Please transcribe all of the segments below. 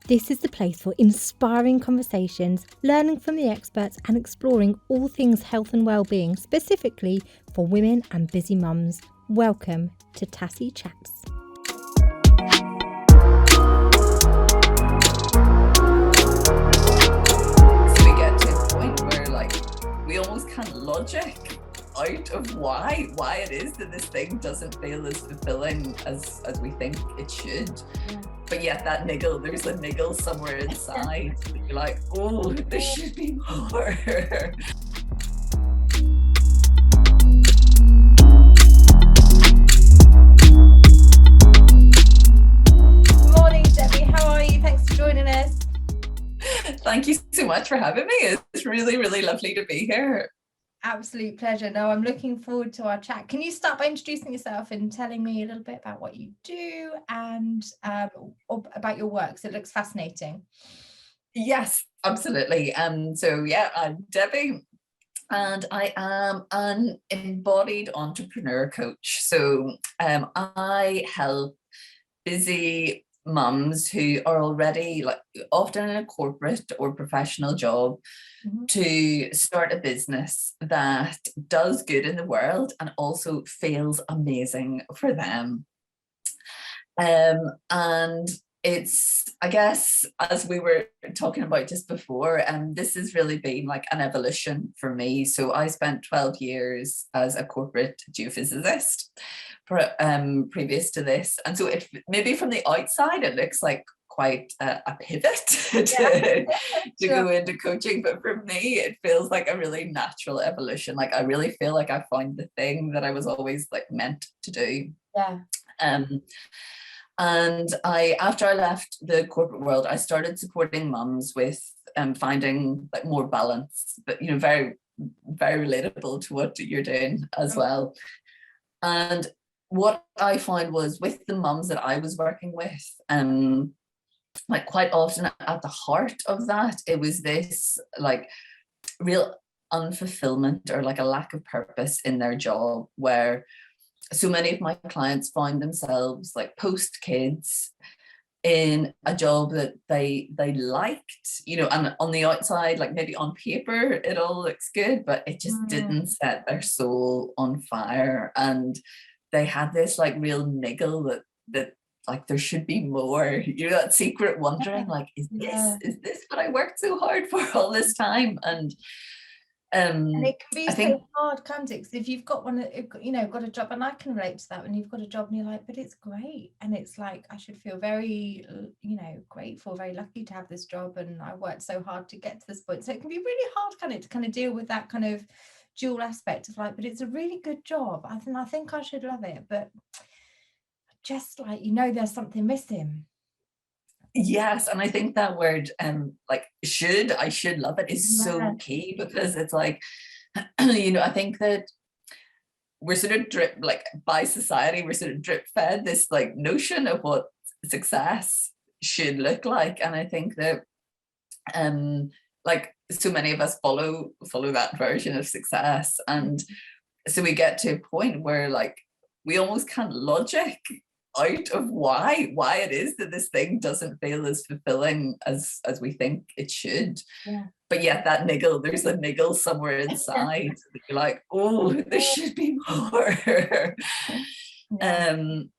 This is the place for inspiring conversations, learning from the experts and exploring all things health and wellbeing, specifically for women and busy mums. Welcome to Tassie Chats. So we get to a point where we almost can't logic out of why it is that this thing doesn't feel as fulfilling as we think it should. Yeah. But yet there's a niggle somewhere inside. You're like, oh, there should be more. Morning, Debbie. How are you? Thanks for joining us. Thank you so much for having me. It's really, really lovely to be here. Absolute pleasure. No, I'm looking forward to our chat. Can you start by introducing yourself and telling me a little bit about what you do and about your work? So it looks fascinating. Yes, absolutely. I'm Debbie, and I am an embodied entrepreneur coach. So I help busy mums who are already often in a corporate or professional job to start a business that does good in the world and also feels amazing for them. And it's, I guess, as we were talking about just before, this has really been like an evolution for me. So I spent 12 years as a corporate geophysicist previous to this. And so it maybe from the outside, it looks like quite a pivot to go into coaching. But for me, it feels like a really natural evolution. Like I really feel like I found the thing that I was always meant to do. Yeah. And after I left the corporate world, I started supporting mums with finding more balance, but very, very relatable to what you're doing as well. And what I found was with the mums that I was working with, quite often at the heart of that, it was this real unfulfillment or a lack of purpose in their job, where so many of my clients found themselves post kids in a job that they liked, and on the outside, maybe on paper, it all looks good, but it just didn't set their soul on fire. And they had this real niggle that there should be more, that secret wondering, is this what I worked so hard for all this time? And it can be so hard, can't it? Because if you've got got a job, and I can relate to that, when you've got a job and you're like, but it's great, and it's I should feel very, grateful, very lucky to have this job, and I worked so hard to get to this point. So it can be really hard, can it, to kind of deal with that kind of dual aspect of but it's a really good job. I think I should love it, but just there's something missing. Yes, and I think that word I should love it is so key, because it's I think that we're sort of drip by society, we're sort of drip fed this notion of what success should look like. And I think that so many of us follow that version of success, and so we get to a point where we almost can't logic out of why it is that this thing doesn't feel as fulfilling as we think it should. But yet there's a niggle somewhere inside. You're like, oh, there should be more. And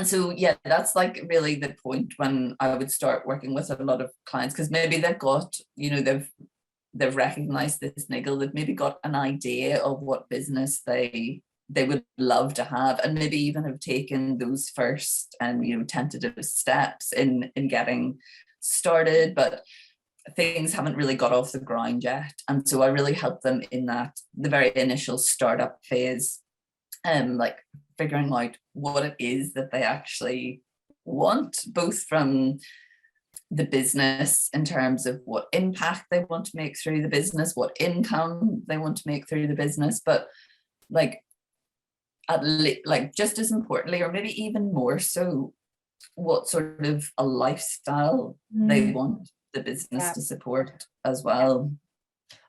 so that's really the point when I would start working with a lot of clients, because maybe they've got they've recognized this niggle, they've maybe got an idea of what business they would love to have, and maybe even have taken those first tentative steps in getting started, but things haven't really got off the ground yet. And so I really help them in the very initial startup phase, figuring out what it is that they actually want, both from the business in terms of what impact they want to make through the business, what income they want to make through the business, but just as importantly, or maybe even more so, what sort of a lifestyle they want the business to support as well.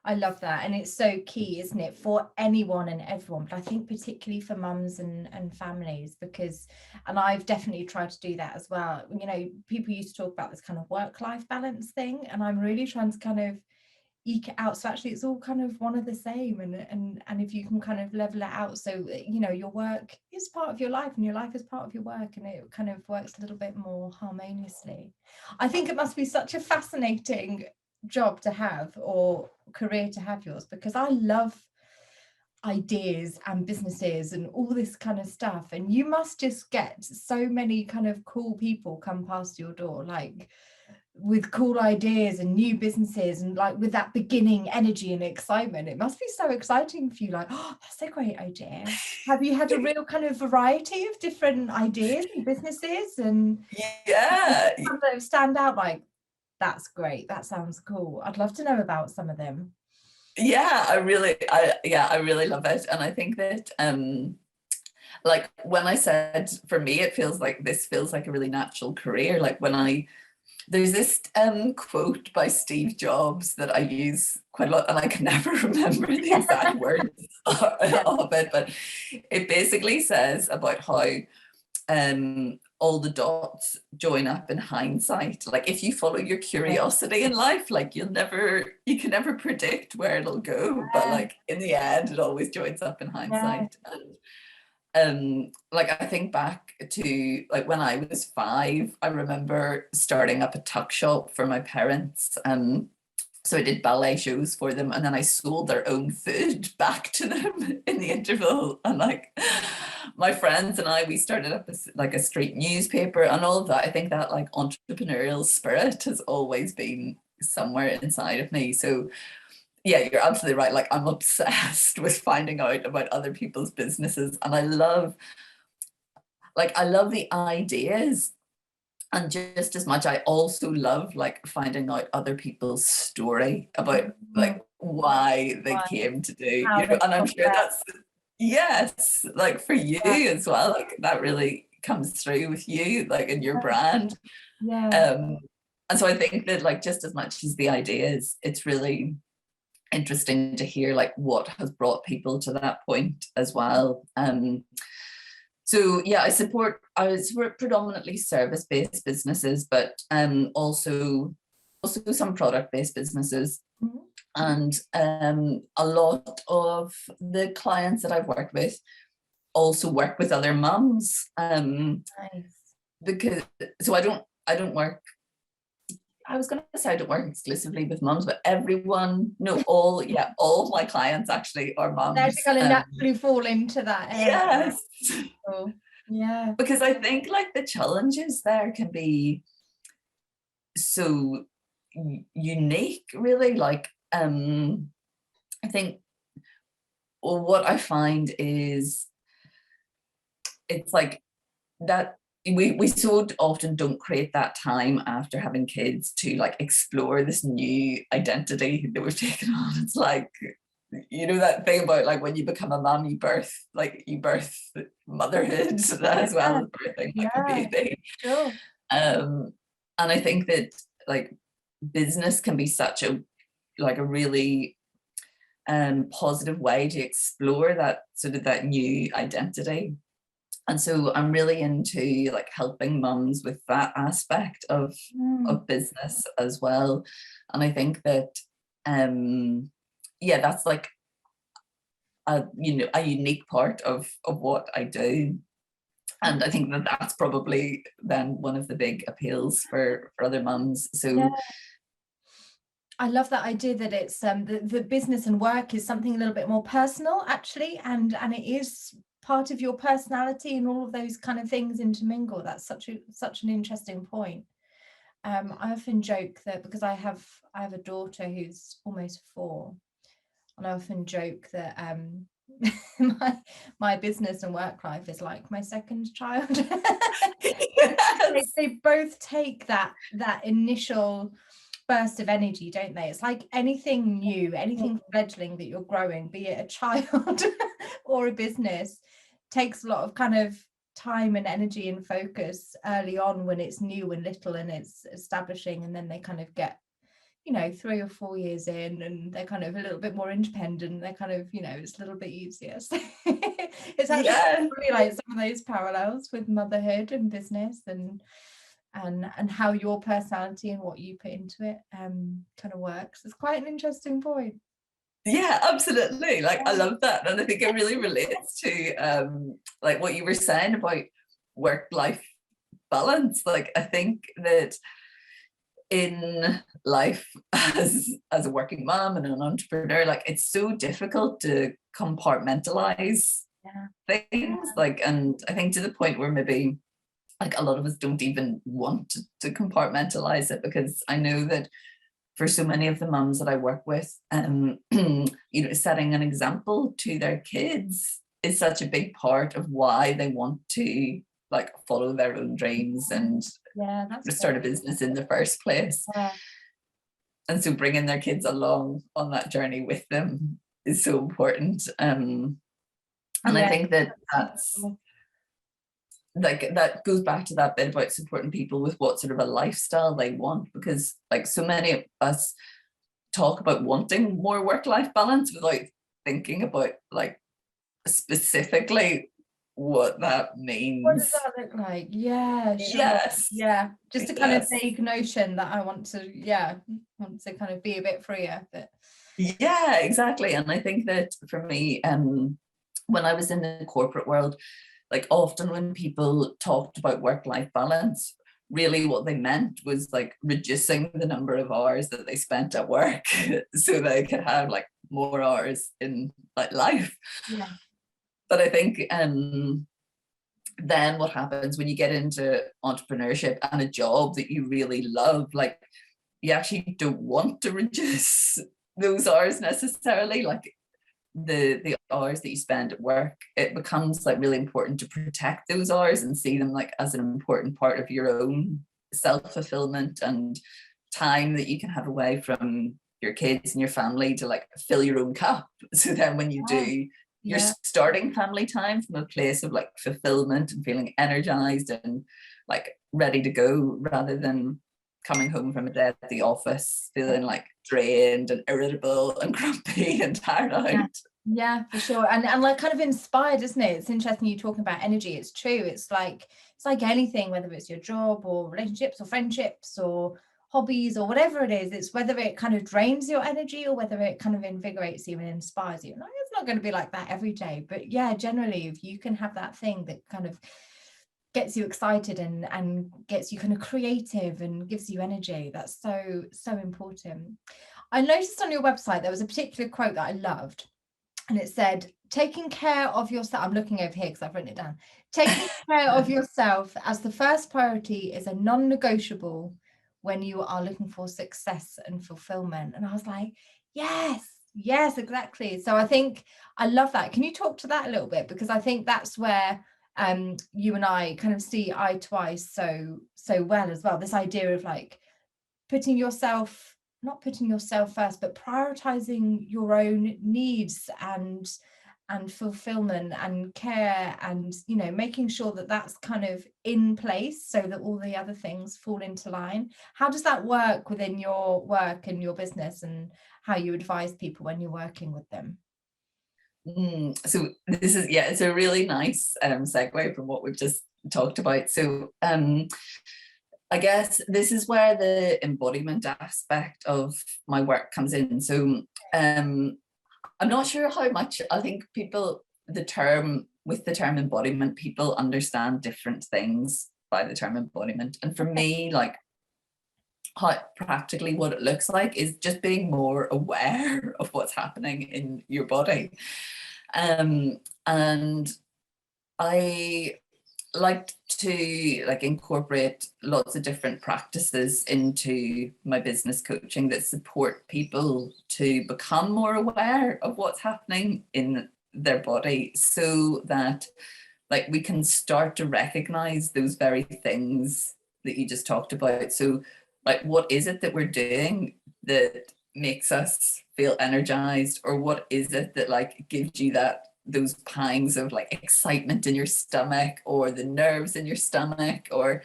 I love that. And it's so key, isn't it, for anyone and everyone, but I think particularly for mums and families, because, and I've definitely tried to do that as well. You know, people used to talk about this kind of work-life balance thing, and I'm really trying to kind of eke it out, so actually it's all kind of one of the same, and if you can kind of level it out, so you know your work is part of your life and your life is part of your work, and it kind of works a little bit more harmoniously. I think it must be such a fascinating job to have, or career to have, yours, because I love ideas and businesses and all this kind of stuff, and you must just get so many kind of cool people come past your door, like with cool ideas and new businesses, and like with that beginning energy and excitement. It must be so exciting for you, like, oh, that's a great idea. Have you had a real kind of variety of different ideas and businesses, and yeah, some that stand out, like, that's great, that sounds cool, I'd love to know about some of them? yeah, I really love it. And I think that like when I said, for me it feels like a really natural career. Like there's this quote by Steve Jobs that I use quite a lot, and I can never remember the exact words of it, but it basically says about how all the dots join up in hindsight. Like if you follow your curiosity in life, like you can never predict where it'll go, but like in the end it always joins up in hindsight. Like I think back to like when I was 5, I remember starting up a tuck shop for my parents. So I did ballet shows for them, and then I sold their own food back to them in the interval. And like my friends and I, we started up a street newspaper and all of that. I think that like entrepreneurial spirit has always been somewhere inside of me. So yeah, you're absolutely right. Like I'm obsessed with finding out about other people's businesses, and I love the ideas. And just as much, I also love like finding out other people's story about like why they came to do, you know, and I'm sure that's, yes, like for you as well, like that really comes through with you, like in your brand. And so I think that like just as much as the ideas, it's really interesting to hear like what has brought people to that point as well. So yeah, I support predominantly service-based businesses, but also some product-based businesses. And a lot of the clients that I've worked with also work with other mums. Because so I don't work, I was going to say I don't work exclusively with mums, but all of my clients actually are mums. They're going to naturally fall into that area. Yes. Oh, yeah. Because I think like the challenges there can be so unique, really. Like I think what I find is it's like that we so often don't create that time after having kids to like explore this new identity that we've taken on. It's like, you know, that thing about like when you become a mom, you birth motherhood as well as birthing like a baby. Sure. And I think that like business can be such a really positive way to explore that sort of that new identity. And so I'm really into like helping mums with that aspect of business as well. And I think that that's like a unique part of what I do. And I think that that's probably then one of the big appeals for other mums. So I love that idea that it's the business and work is something a little bit more personal actually, and it is part of your personality, and all of those kind of things intermingle. That's such an interesting point. I often joke that because I have a daughter who's almost 4, and I often joke that my business and work life is like my second child. They both take that initial burst of energy, don't they? It's like anything new, anything fledgling that you're growing, be it a child or a business, takes a lot of kind of time and energy and focus early on when it's new and little and it's establishing, and then they kind of get you know, 3 or 4 years in, and they're kind of a little bit more independent, they're kind of, you know, it's a little bit easier. So it's actually really like some of those parallels with motherhood and business, and how your personality and what you put into it kind of works. It's quite an interesting point. Yeah, absolutely. Like, I love that. And I think it really relates to like what you were saying about work-life balance. Like, I think that in life as a working mom and an entrepreneur, like, it's so difficult to compartmentalize things. Like, and I think to the point where maybe like a lot of us don't even want to compartmentalize it, because I know that for so many of the mums that I work with, you know, setting an example to their kids is such a big part of why they want to like follow their own dreams and start a business in the first place. And so bringing their kids along on that journey with them is so important. And I think that that's like, that goes back to that bit about supporting people with what sort of a lifestyle they want, because like so many of us talk about wanting more work-life balance without thinking about like specifically what that means. What does that look like? Yeah, sure. Yeah, just a kind of vague notion that I want to kind of be a bit freer. But yeah, exactly. And I think that for me, when I was in the corporate world, like often when people talked about work-life balance, really what they meant was like reducing the number of hours that they spent at work so they could have like more hours in like life. Yeah. But I think then what happens when you get into entrepreneurship and a job that you really love, like you actually don't want to reduce those hours necessarily. Like the hours that you spend at work, it becomes like really important to protect those hours and see them like as an important part of your own self-fulfillment and time that you can have away from your kids and your family to like fill your own cup. So then when you do, you're starting family time from a place of like fulfillment and feeling energized and like ready to go, rather than coming home from a day at the office feeling like drained and irritable and grumpy and tired out. Yeah, for sure. And like kind of inspired, isn't it? It's interesting you talking about energy. It's true. It's like anything, whether it's your job or relationships or friendships or hobbies or whatever it is, it's whether it kind of drains your energy or whether it kind of invigorates you and inspires you. Like, it's not going to be like that every day, but yeah, generally if you can have that thing that kind of gets you excited and gets you kind of creative and gives you energy, that's so important. I noticed on your website there was a particular quote that I loved, and it said, taking care of yourself, I'm looking over here because I've written it down, taking care of yourself as the first priority is a non-negotiable when you are looking for success and fulfillment. And I was like, yes, exactly. So I think I love that. Can you talk to that a little bit? Because I think that's where you and I kind of see eye to eye so well as well. This idea of like not putting yourself first, but prioritizing your own needs and fulfillment and care, and you know, making sure that that's kind of in place so that all the other things fall into line. How does that work within your work and your business, and how you advise people when you're working with them? So this is, it's a really nice segue from what we've just talked about. So I guess this is where the embodiment aspect of my work comes in. So I'm not sure how much, I think people, with the term embodiment, people understand different things by the term embodiment. And for me, like how practically what it looks like is just being more aware of what's happening in your body. And I like to like incorporate lots of different practices into my business coaching that support people to become more aware of what's happening in their body, so that like we can start to recognize those very things that you just talked about. So like, what is it that we're doing that makes us feel energized, or what is it that like gives you those pangs of like excitement in your stomach, or the nerves in your stomach, or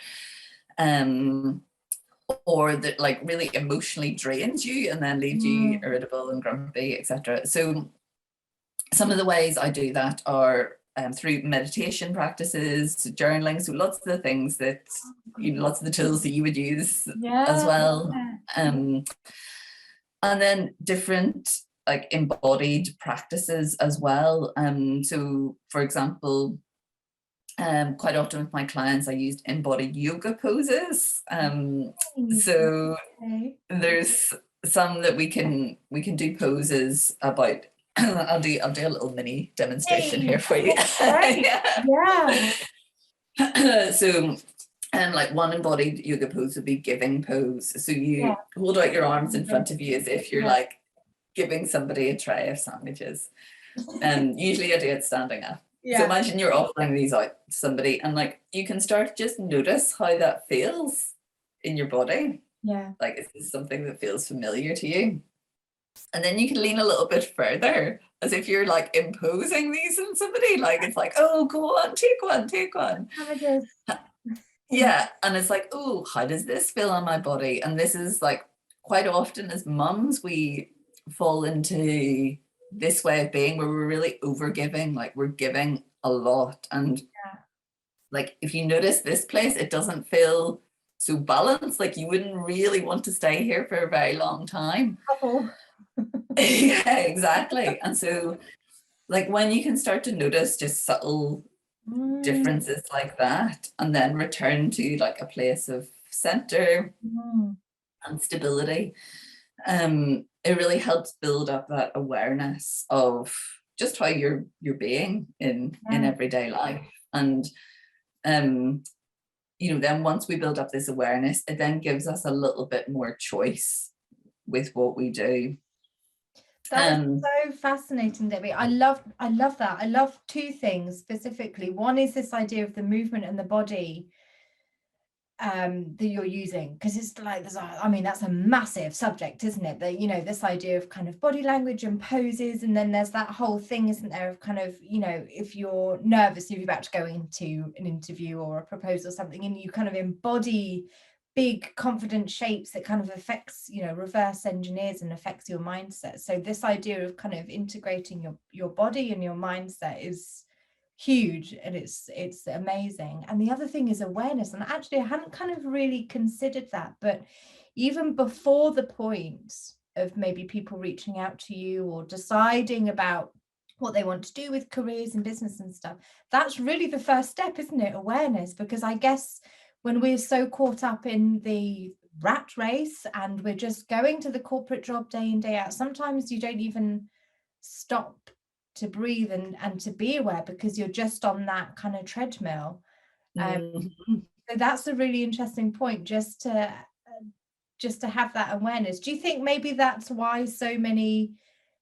or that like really emotionally drains you and then leaves you irritable and grumpy, etc. So some of the ways I do that are through meditation practices, journaling, so lots of the things that lots of the tools that you would use as well. And then different like embodied practices as well. So for example, quite often with my clients I used embodied yoga poses. So there's some that we can do poses about. I'll do a little mini demonstration here for you. Yeah. So like one embodied yoga pose would be giving pose. So you hold out your arms in front of you as if you're like giving somebody a tray of sandwiches. And usually I do it standing up. So imagine you're offering these out to somebody and like you can start just notice how that feels in your body. Like, is this something that feels familiar to you? And then you can lean a little bit further as if you're like imposing these on somebody. Like, it's like, oh, go on, take one, take one. Yeah. And it's like, oh, how does this feel on my body? And this is like quite often as mums, we fall into this way of being where we're really over giving, like we're giving a lot. And like, if you notice this place, it doesn't feel so balanced. Like you wouldn't really want to stay here for a very long time. Yeah, exactly. And so like when you can start to notice just subtle differences like that and then return to like a place of center and stability, it really helps build up that awareness of just how you're being in everyday life. And you know, then once we build up this awareness, it then gives us a little bit more choice with what we do. That is so fascinating, Debbie. I love that. I love two things specifically. One is this idea of the movement and the body that you're using, because it's like I mean, that's a massive subject, isn't it? That, you know, this idea of kind of body language and poses, and then there's that whole thing, isn't there, of kind of, you know, if you're nervous, if you're about to go into an interview or a proposal or something, and you kind of embody big confident shapes that kind of affects, you know, reverse engineers and affects your mindset. So this idea of kind of integrating your body and your mindset is huge, and it's amazing. And the other thing is awareness, and actually I hadn't kind of really considered that, but even before the point of maybe people reaching out to you or deciding about what they want to do with careers and business and stuff, that's really the first step, isn't it? Awareness. Because I guess when we're so caught up in the rat race and we're just going to the corporate job day in, day out, sometimes you don't even stop to breathe and to be aware, because you're just on that kind of treadmill. So that's a really interesting point, just to have that awareness. Do you think maybe that's why so many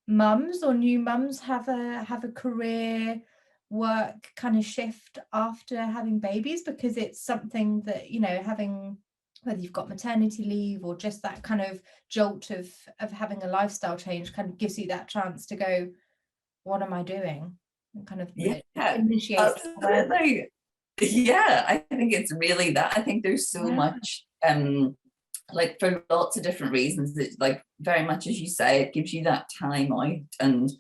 mums or new mums have a career work kind of shift after having babies? Because it's something that, you know, having, whether you've got maternity leave or just that kind of jolt of having a lifestyle change, kind of gives you that chance to go, what am I doing? And kind of initiates. Absolutely. Yeah, I think it's really that. I think there's so much like for lots of different reasons, that like very much as you say, it gives you that time out and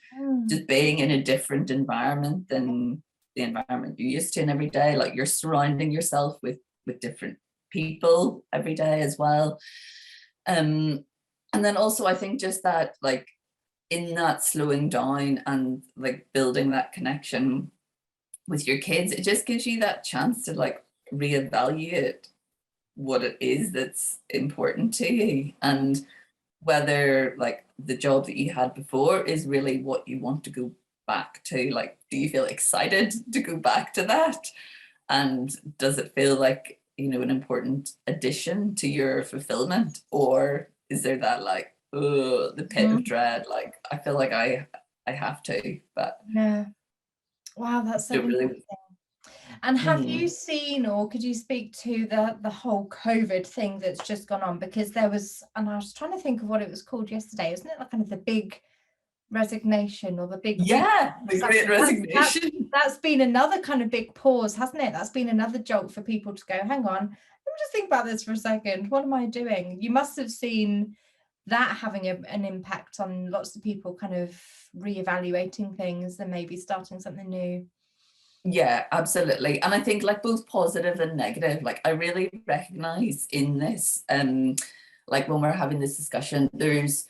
just being in a different environment than the environment you're used to in every day. Like you're surrounding yourself with different people every day as well. And then also I think just that, like in that slowing down and like building that connection with your kids, it just gives you that chance to like reevaluate what it is that's important to you, and whether like the job that you had before is really what you want to go back to. Like, do you feel excited to go back to that? And does it feel like, you know, an important addition to your fulfillment? Or is there that like, oh, the pit of dread, like I feel like I have to, but yeah. Wow, that's so interesting. Really... And have you seen, or could you speak to the whole COVID thing that's just gone on? Because there was, and I was trying to think of what it was called yesterday, isn't it, like kind of the big resignation, or the big the great resignation. That's been another kind of big pause, hasn't it? That's been another jolt for people to go, hang on, let me just think about this for a second. What am I doing? You must have seen that having an impact on lots of people kind of reevaluating things and maybe starting something new. Yeah, absolutely. And I think like both positive and negative, like I really recognize in this, like when we're having this discussion, there's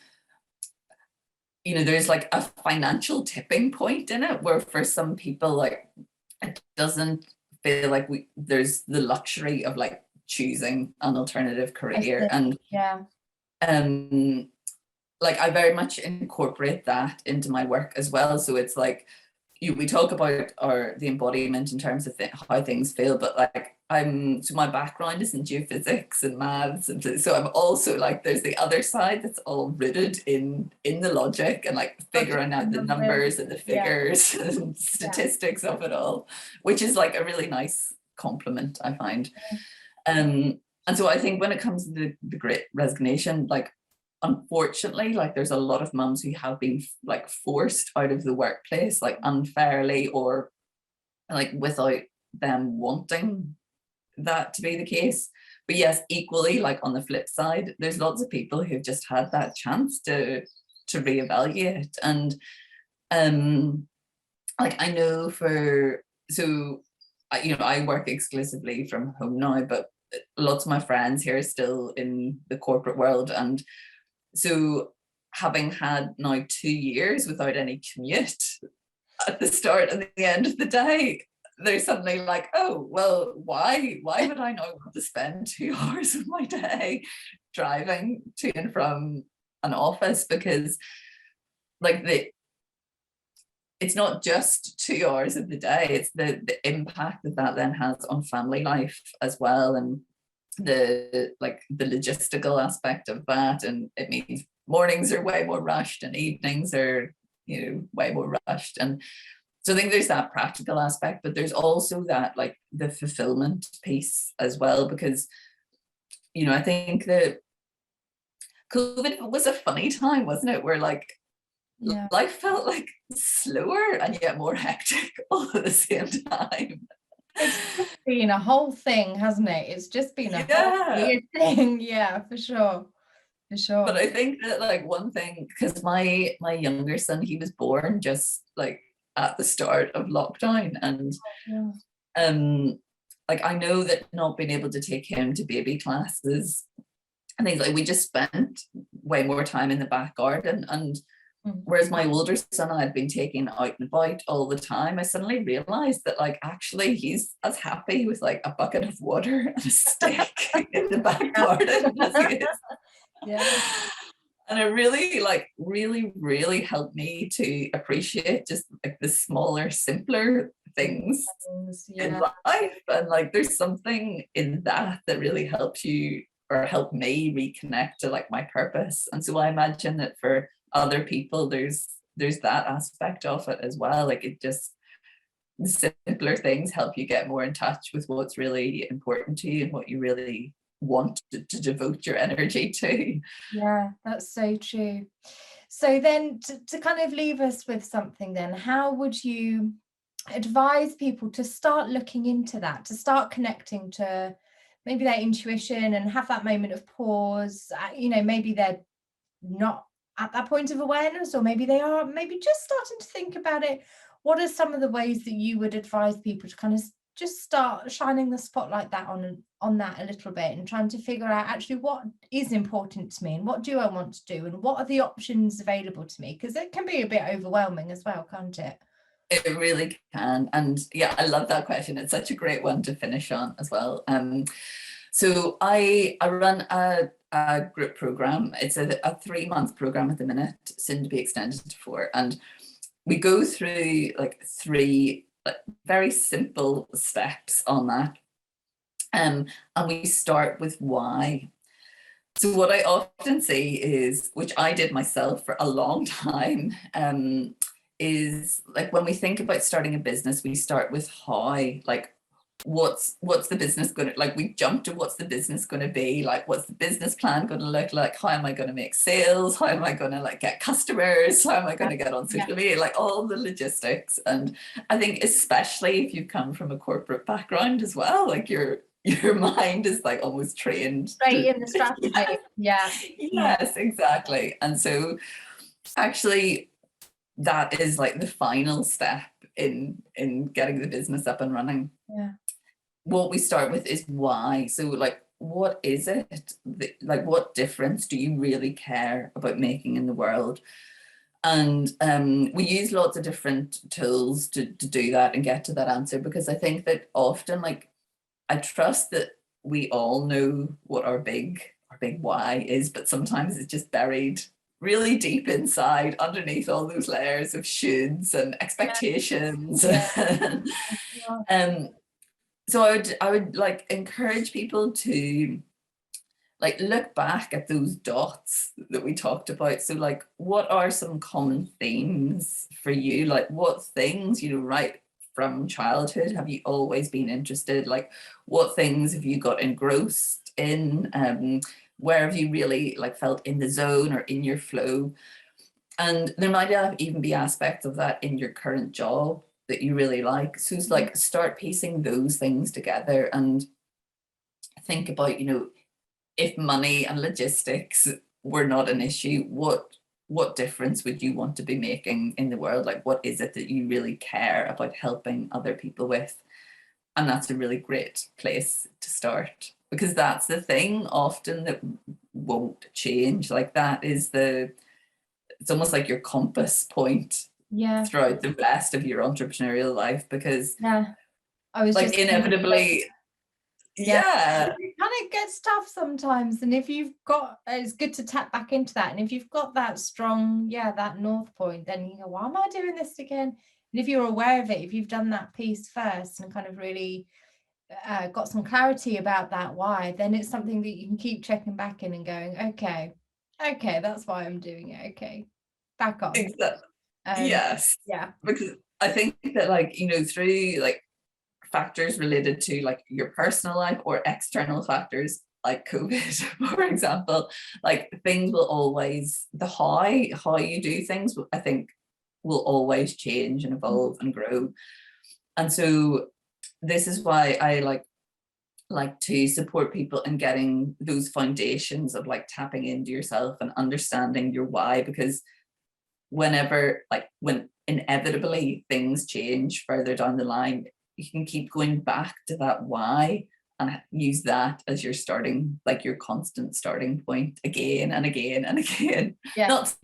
like a financial tipping point in it, where for some people, like it doesn't feel like there's the luxury of like choosing an alternative career. And like I very much incorporate that into my work as well. So it's like we talk about the embodiment in terms of how things feel, but like so my background is in geophysics and maths, and so I'm also like, there's the other side that's all rooted in the logic and like figuring out the numbers and the figures and statistics of it all, which is like a really nice compliment, I find. And so I think when it comes to the great resignation, like unfortunately, like there's a lot of mums who have been like forced out of the workplace, like unfairly, or like without them wanting that to be the case. But yes, equally, like on the flip side, there's lots of people who've just had that chance to reevaluate. And like I know I work exclusively from home now, but lots of my friends here are still in the corporate world, and so having had now 2 years without any commute at the start and the end of the day, there's suddenly like, oh, well, why would I not want to spend 2 hours of my day driving to and from an office? Because like it's not just 2 hours of the day, it's the impact that then has on family life as well, and the logistical aspect of that. And it means mornings are way more rushed and evenings are way more rushed. And so I think there's that practical aspect, but there's also that like the fulfillment piece as well, because I think that COVID was a funny time, wasn't it, where like life felt like slower and yet more hectic all at the same time. It's just been a whole thing, hasn't it? It's just been a whole weird thing. Yeah, for sure. But I think that like one thing, because my younger son, he was born just like at the start of lockdown, and like I know that not being able to take him to baby classes and things, like we just spent way more time in the back garden. And whereas my older son I had been taking out and about all the time, I suddenly realized that like actually he's as happy with like a bucket of water and a stick in the back garden as he is. And it really helped me to appreciate just like the smaller, simpler things in life. And like there's something in that really helps you, or helped me reconnect to like my purpose. And so I imagine that for other people there's that aspect of it as well. Like it just, the simpler things help you get more in touch with what's really important to you and what you really want to devote your energy to. Yeah, that's so true. So then to kind of leave us with something, then how would you advise people to start looking into that, to start connecting to maybe their intuition and have that moment of pause? Maybe they're not at that point of awareness, or maybe they are maybe just starting to think about it. What are some of the ways that you would advise people to kind of just start shining the spotlight on that a little bit, and trying to figure out actually what is important to me and what do I want to do and what are the options available to me? Because it can be a bit overwhelming as well, can't it? It really can. And yeah, I love that question. It's such a great one to finish on as well. So I run a group program. It's a 3-month program at the minute, soon to be extended to 4. And we go through like 3 very simple steps on that. And we start with why. So what I often see is, which I did myself for a long time, is like when we think about starting a business, we start with how, like what's the business going to, like, we jump to what's the business going to be, like, what's the business plan going to look like, how am I going to make sales, how am I going to like get customers, how am I going to get on social media, like all the logistics. And I think especially if you come from a corporate background as well, like your mind is like almost trained right in the strategy. Yes, exactly. And so actually that is like the final step in getting the business up and running. What we start with is why. So like, what is it like, what difference do you really care about making in the world? And we use lots of different tools to do that and get to that answer, because I think that often, like, I trust that we all know what our big why is, but sometimes it's just buried really deep inside underneath all those layers of shoulds and expectations. So I would like encourage people to like look back at those dots that we talked about. So like, what are some common themes for you? Like, what things, you know, right from childhood have you always been interested? Like, what things have you got engrossed in? Where have you really like felt in the zone or in your flow? And there might even be aspects of that in your current job that you really like. So it's like, start piecing those things together and think about, you know, if money and logistics were not an issue, what difference would you want to be making in the world? Like, what is it that you really care about helping other people with? And that's a really great place to start, because that's the thing often that won't change. Like, that is it's almost like your compass point throughout the rest of your entrepreneurial life, because I was like just inevitably it kind of gets tough sometimes, and if you've got, it's good to tap back into that, and if you've got that strong that north point, then you go, why am I doing this again? And if you're aware of it, if you've done that piece first and kind of really got some clarity about that why, then it's something that you can keep checking back in and going, okay, that's why I'm doing it, okay, back on. Exactly. Because I think that, like, you know, through like factors related to like your personal life or external factors like COVID, for example, like things will always, the how you do things, I think, will always change and evolve and grow. And so this is why I like to support people in getting those foundations of like tapping into yourself and understanding your why, because when inevitably things change further down the line, you can keep going back to that why and use that as your starting, like your constant starting point again and again and again. Not so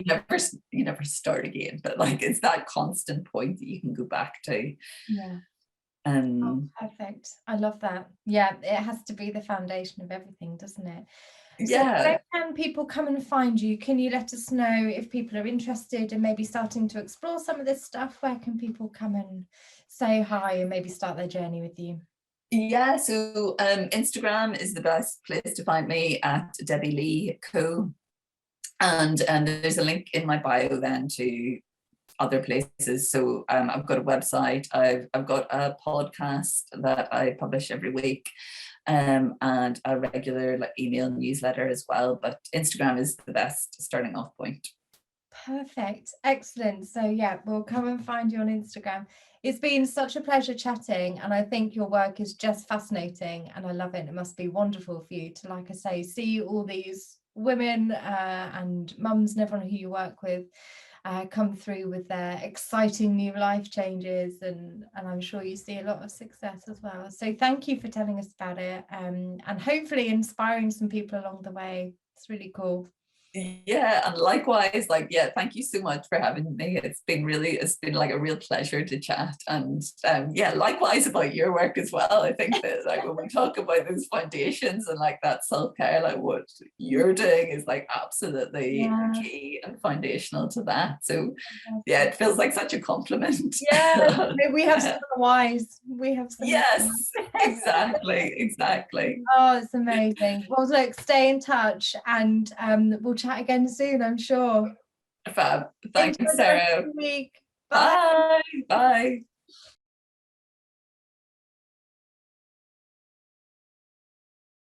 you never start again, but like it's that constant point that you can go back to. Perfect. I love that. It has to be the foundation of everything, doesn't it? So where can people come and find you? Can you let us know if people are interested and maybe starting to explore some of this stuff? Where can people come and say hi and maybe start their journey with you? So Instagram is the best place to find me, at Debbie Lee Co. And there's a link in my bio then to other places. So I've got a website, I've got a podcast that I publish every week, and a regular like email newsletter as well. But Instagram is the best starting off point. Perfect. Excellent. So we'll come and find you on Instagram. It's been such a pleasure chatting, and I think your work is just fascinating and I love it. It must be wonderful for you to, like I say, see all these women and mums and everyone who you work with come through with their exciting new life changes, and I'm sure you see a lot of success as well. So thank you for telling us about it, and hopefully inspiring some people along the way. It's really cool. And likewise, like, thank you so much for having me. It's been like a real pleasure to chat, and likewise about your work as well. I think that like when we talk about those foundations and like that self-care, like what you're doing is like absolutely key and foundational to that. So it feels like such a compliment. We have some whys. We have some. Exactly. Oh, it's amazing. Well, look, stay in touch, and we'll chat again soon, I'm sure. Fab. Thanks, Sarah. Week. Bye.